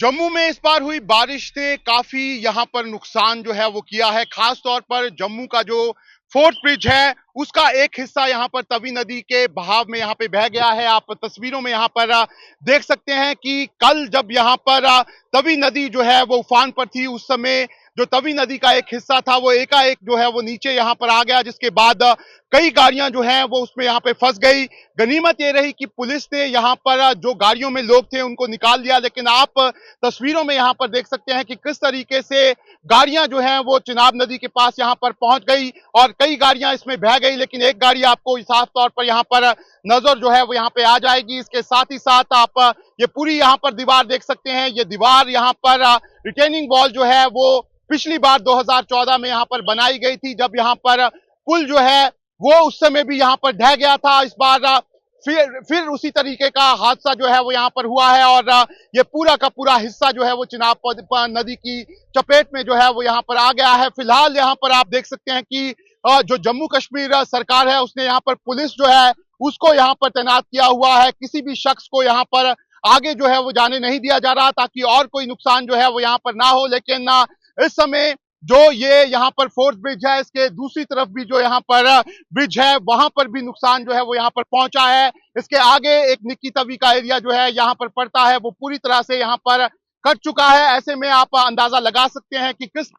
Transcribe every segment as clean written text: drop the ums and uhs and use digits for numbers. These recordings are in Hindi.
जम्मू में इस बार हुई बारिश ने काफी यहां पर नुकसान जो है वो किया है। खास तौर पर जम्मू का जो फोर्ट ब्रिज है उसका एक हिस्सा यहां पर तवी नदी के बहाव में यहां पे बह गया है। आप तस्वीरों में यहां पर देख सकते हैं कि कल जब यहां पर तवी नदी जो है वो उफान पर थी, उस समय जो तवी नदी का एक हिस्सा था वो एकाएक जो है वो नीचे यहां पर आ गया, जिसके बाद कई गाड़ियां जो हैं वो उसमें यहां पे फंस गई। गनीमत ये रही कि पुलिस ने यहां पर जो गाड़ियों में लोग थे उनको निकाल दिया, लेकिन आप तस्वीरों में यहां पर देख सकते हैं कि किस तरीके से गाड़ियां जो हैं वो चिनाब नदी के पास यहां पर पहुंच गई और कई गाड़ियां इसमें बह गई, लेकिन एक गाड़ी आपको साफ तौर पर यहां पर नजर जो है वो यहां पे आ जाएगी। इसके साथ ही साथ आप ये पूरी यहां पर दीवार देख सकते हैं। ये दीवार यहां पर रिटेनिंग वॉल जो है वो पिछली बार 2014 में यहां पर बनाई गई थी, जब यहां पर पुल जो है वो उस समय भी यहां पर ढह गया था। इस बार फिर उसी तरीके का हादसा जो है वो यहां पर हुआ है और ये पूरा का पूरा हिस्सा जो है वो चिनाब नदी की चपेट में जो है वो यहां पर आ गया है। फिलहाल यहां पर आप देख सकते हैं कि जो जम्मू कश्मीर सरकार है उसने यहां पर पुलिस जो है उसको यहां पर तैनात किया हुआ है। किसी भी शख्स को यहां पर आगे जो है वो जाने नहीं दिया जा रहा, ताकि और कोई नुकसान जो है वो यहां पर ना हो। लेकिन इस समय जो ये यहाँ पर फोर्ट ब्रिज है, इसके दूसरी तरफ भी जो यहाँ पर ब्रिज है वहां पर भी नुकसान जो है वो यहाँ पर पहुंचा है। इसके आगे एक निक्की तवी का एरिया जो है यहाँ पर पड़ता है, वो पूरी तरह से यहाँ पर कट चुका है। ऐसे में आप अंदाजा लगा सकते हैं कि किस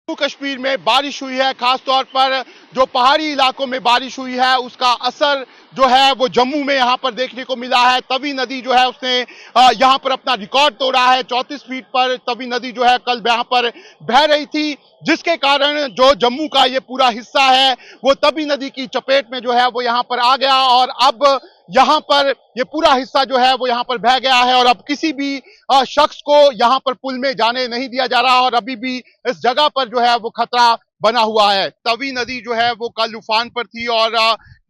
जम्मू कश्मीर में बारिश हुई है। खास तौर पर जो पहाड़ी इलाकों में बारिश हुई है उसका असर जो है वो जम्मू में यहां पर देखने को मिला है। तवी नदी जो है उसने यहां पर अपना रिकॉर्ड तोड़ा है। 34 फीट पर तवी नदी जो है कल यहां पर बह रही थी, जिसके कारण जो जम्मू का ये पूरा हिस्सा है वो तवी नदी की चपेट में जो है वो यहां पर आ गया और अब यहां पर ये पूरा हिस्सा जो है वो यहां पर बह गया है और अब किसी भी शख्स को यहां पर पुल में जाने नहीं दिया जा रहा और अभी भी इस जगह पर जो है वो खतरा बना हुआ है। तवी नदी जो है वो कल उफान पर थी और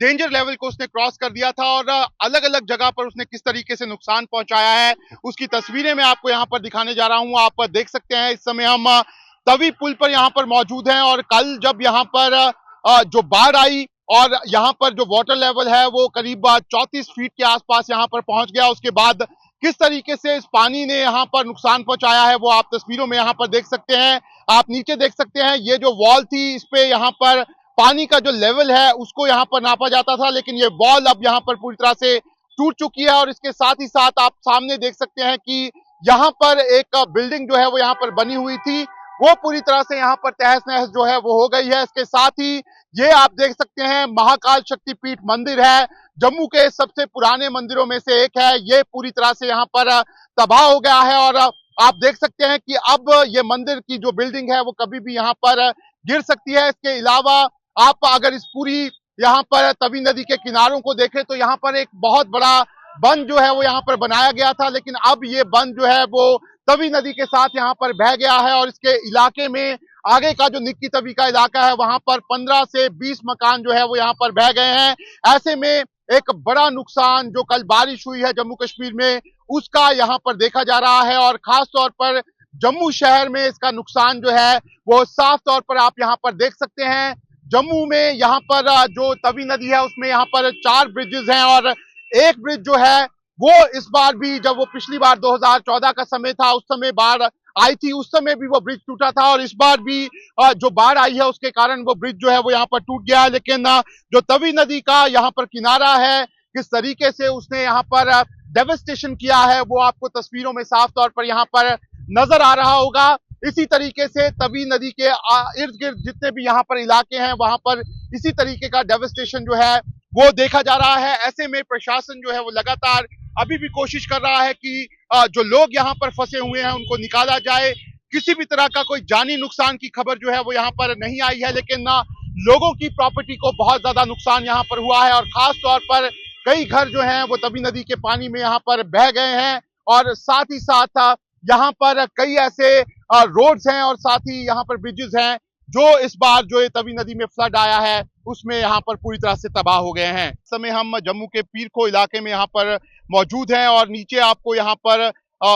डेंजर लेवल को उसने क्रॉस कर दिया था और अलग अलग जगह पर उसने किस तरीके से नुकसान पहुंचाया है उसकी तस्वीरें मैं आपको यहां पर दिखाने जा रहा हूं। आप देख सकते हैं इस समय हम तवी पुल पर यहां पर मौजूद हैं और कल जब यहां पर जो बाढ़ आई और यहां पर जो वाटर लेवल है वो करीब 34 फीट के आसपास यहां पर पहुंच गया, उसके बाद किस तरीके से इस पानी ने यहां पर नुकसान पहुंचाया है वो आप तस्वीरों में यहां पर देख सकते हैं। आप नीचे देख सकते हैं ये जो वॉल थी इस पे यहां पर पानी का जो लेवल है उसको यहां पर नापा जाता था, लेकिन ये वॉल अब यहां पर पूरी तरह से टूट चुकी है और इसके साथ ही साथ आप सामने देख सकते हैं कि यहां पर एक बिल्डिंग जो है वो यहां पर बनी हुई थी, वो पूरी तरह से यहां पर तहस नहस जो है वो हो गई है। इसके साथ ही ये आप देख सकते हैं महाकाल शक्तिपीठ मंदिर है, जम्मू के सबसे पुराने मंदिरों में से एक है, ये पूरी तरह से यहाँ पर तबाह हो गया है और आप देख सकते हैं कि अब ये मंदिर की जो बिल्डिंग है वो कभी भी यहाँ पर गिर सकती है। इसके अलावा आप अगर इस पूरी यहाँ पर तवी नदी के किनारों को देखें तो यहाँ पर एक बहुत बड़ा बंद जो है वो यहाँ पर बनाया गया था, लेकिन अब ये बंद जो है वो तवी नदी के साथ यहाँ पर बह गया है और इसके इलाके में आगे का जो निक्की तवी का इलाका है वहां पर 15 से 20 मकान जो है वो यहाँ पर बह गए हैं। ऐसे में एक बड़ा नुकसान जो कल बारिश हुई है जम्मू कश्मीर में उसका यहाँ पर देखा जा रहा है और खास तौर पर जम्मू शहर में इसका नुकसान जो है वो साफ तौर पर आप यहाँ पर देख सकते हैं। जम्मू में यहाँ पर जो तवी नदी है उसमें यहाँ पर 4 ब्रिजेस हैं और एक ब्रिज जो है वो इस बार भी, जब वो पिछली बार 2014 का समय था उस समय बाढ़ आई थी, उस समय भी वो ब्रिज टूटा था और इस बार भी जो बाढ़ आई है उसके कारण वो ब्रिज जो है वो यहाँ पर टूट गया है। लेकिन जो तवी नदी का यहाँ पर किनारा है किस तरीके से उसने यहाँ पर डेवस्टेशन किया है वो आपको तस्वीरों में साफ तौर पर यहाँ पर नजर आ रहा होगा। इसी तरीके से तवी नदी के इर्द गिर्द जितने भी यहाँ पर इलाके हैं वहां पर इसी तरीके का डेवस्टेशन जो है वो देखा जा रहा है। ऐसे में प्रशासन जो है वो लगातार अभी भी कोशिश कर रहा है कि जो लोग यहाँ पर फंसे हुए हैं उनको निकाला जाए। किसी भी तरह का कोई जानी नुकसान की खबर जो है वो यहाँ पर नहीं आई है, लेकिन लोगों की प्रॉपर्टी को बहुत ज्यादा नुकसान यहाँ पर हुआ है और खास तौर पर कई घर जो हैं वो तवी नदी के पानी में यहाँ पर बह गए हैं और साथ ही साथ यहाँ पर कई ऐसे रोड्स हैं और साथ ही यहाँ पर ब्रिजेस हैं जो इस बार जो ये तवी नदी में फ्लड आया है उसमें यहाँ पर पूरी तरह से तबाह हो गए हैं। इस समय हम जम्मू के पीर खो इलाके में यहाँ पर मौजूद हैं और नीचे आपको यहाँ पर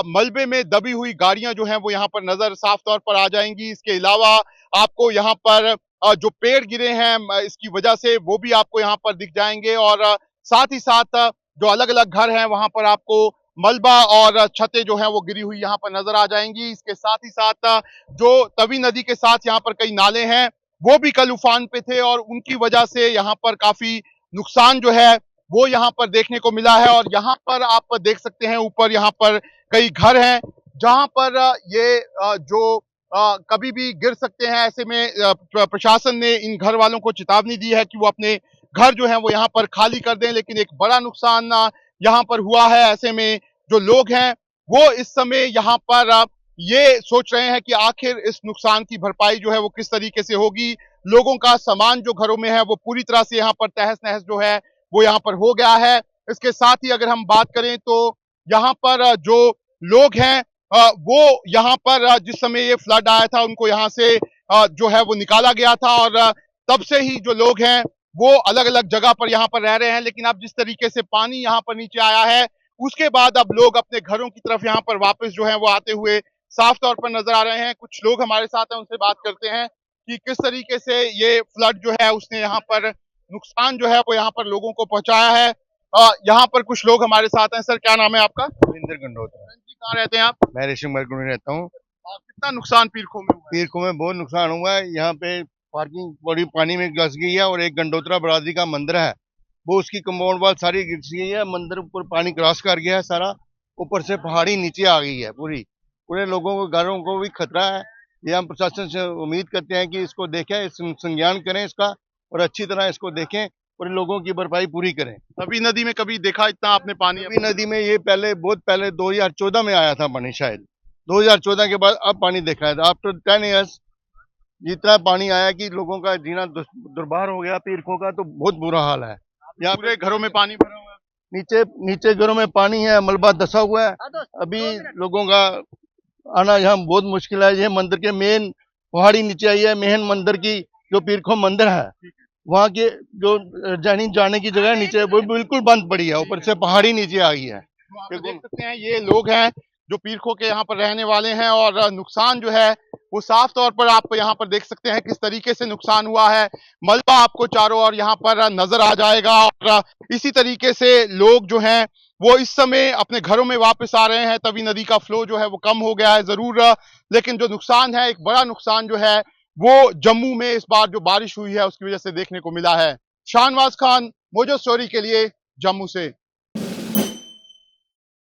मलबे में दबी हुई गाड़ियां जो हैं वो यहाँ पर नजर साफ तौर पर आ जाएंगी। इसके अलावा आपको यहाँ पर जो पेड़ गिरे हैं इसकी वजह से वो भी आपको यहाँ पर दिख जाएंगे और साथ ही साथ जो अलग अलग घर हैं वहां पर आपको मलबा और छतें जो हैं वो गिरी हुई यहाँ पर नजर आ जाएंगी। इसके साथ ही साथ जो तवी नदी के साथ यहाँ पर कई नाले हैं वो भी कल उफान पे थे और उनकी वजह से यहाँ पर काफी नुकसान जो है वो यहाँ पर देखने को मिला है। और यहाँ पर आप देख सकते हैं ऊपर यहाँ पर कई घर हैं जहां पर ये जो कभी भी गिर सकते हैं। ऐसे में प्रशासन ने इन घर वालों को चेतावनी दी है कि वो अपने घर जो है वो यहाँ पर खाली कर दें, लेकिन एक बड़ा नुकसान यहाँ पर हुआ है। ऐसे में जो लोग हैं वो इस समय यहाँ पर ये सोच रहे हैं कि आखिर इस नुकसान की भरपाई जो है वो किस तरीके से होगी। लोगों का सामान जो घरों में है वो पूरी तरह से यहाँ पर तहस नहस जो है वो यहाँ पर हो गया है। इसके साथ ही अगर हम बात करें तो यहाँ पर जो लोग हैं वो यहाँ पर जिस समय ये फ्लड आया था उनको यहाँ से जो है वो निकाला गया था और तब से ही जो लोग हैं वो अलग अलग जगह पर यहाँ पर रह रहे हैं। लेकिन अब जिस तरीके से पानी यहाँ पर नीचे आया है उसके बाद अब लोग अपने घरों की तरफ यहाँ पर वापस जो है वो आते हुए साफ तौर पर नजर आ रहे हैं। कुछ लोग हमारे साथ हैं, उनसे बात करते हैं कि किस तरीके से ये फ्लड जो है उसने यहाँ पर नुकसान जो है वो यहाँ पर लोगों को पहुंचाया है। यहाँ पर कुछ लोग हमारे साथ हैं। सर क्या नाम है आपका? रविंद्र गंडोत्रा। जी कहाँ रहते हैं आप? मैं रेशम मार्केट में रहता हूँ। कितना नुकसान पीरखो में हुआ है? पीरखों में बहुत नुकसान हुआ है। यहाँ पे पार्किंग बड़ी पानी में घस गई है और एक गंडोत्रा बरादरी का मंदिर है वो उसकी कंपाउंड वाल सारी गिर गई है। मंदिर ऊपर पानी क्रॉस कर गया है सारा, ऊपर से पहाड़ी नीचे आ गई है पूरी। पूरे लोगों को घरों को भी खतरा है। ये हम प्रशासन से उम्मीद करते हैं कि इसको देखें, संज्ञान करें इसका और अच्छी तरह इसको देखें और लोगों की भरपाई पूरी करें। तवी नदी में कभी देखा इतना आपने पानी? तवी नदी में ये पहले बहुत पहले 2014 में आया था पानी, शायद 2014 के बाद अब पानी देखा है। आफ्टर 10 ईयर्स जितना पानी आया कि लोगों का जीना दुर्भर हो गया। पीरखों का तो बहुत बुरा हाल है। यहाँ पूरे घरों में पानी भरा हुआ है? नीचे नीचे घरों में पानी है, मलबा धसा हुआ है। अभी लोगों का आना यहाँ बहुत मुश्किल है। ये मंदिर के मेन पहाड़ी नीचे आई है, मेन मंदिर की जो पीरखो मंदिर है वहाँ के जो जाने की जगह नीचे वो बिल्कुल बंद पड़ी है, ऊपर से पहाड़ी नीचे आ गई है। आप देख सकते हैं ये लोग हैं जो पीरखो के यहाँ पर रहने वाले हैं और नुकसान जो है वो साफ तौर पर आप यहाँ पर देख सकते हैं किस तरीके से नुकसान हुआ है। मलबा आपको चारों ओर यहाँ पर नजर आ जाएगा और इसी तरीके से लोग जो हैं वो इस समय अपने घरों में वापस आ रहे हैं। तवी नदी का फ्लो जो है वो कम हो गया है जरूर, लेकिन जो नुकसान है, एक बड़ा नुकसान जो है वो जम्मू में इस बार जो बारिश हुई है उसकी वजह से देखने को मिला है। शाहनवाज खान, मोजो स्टोरी के लिए, जम्मू से।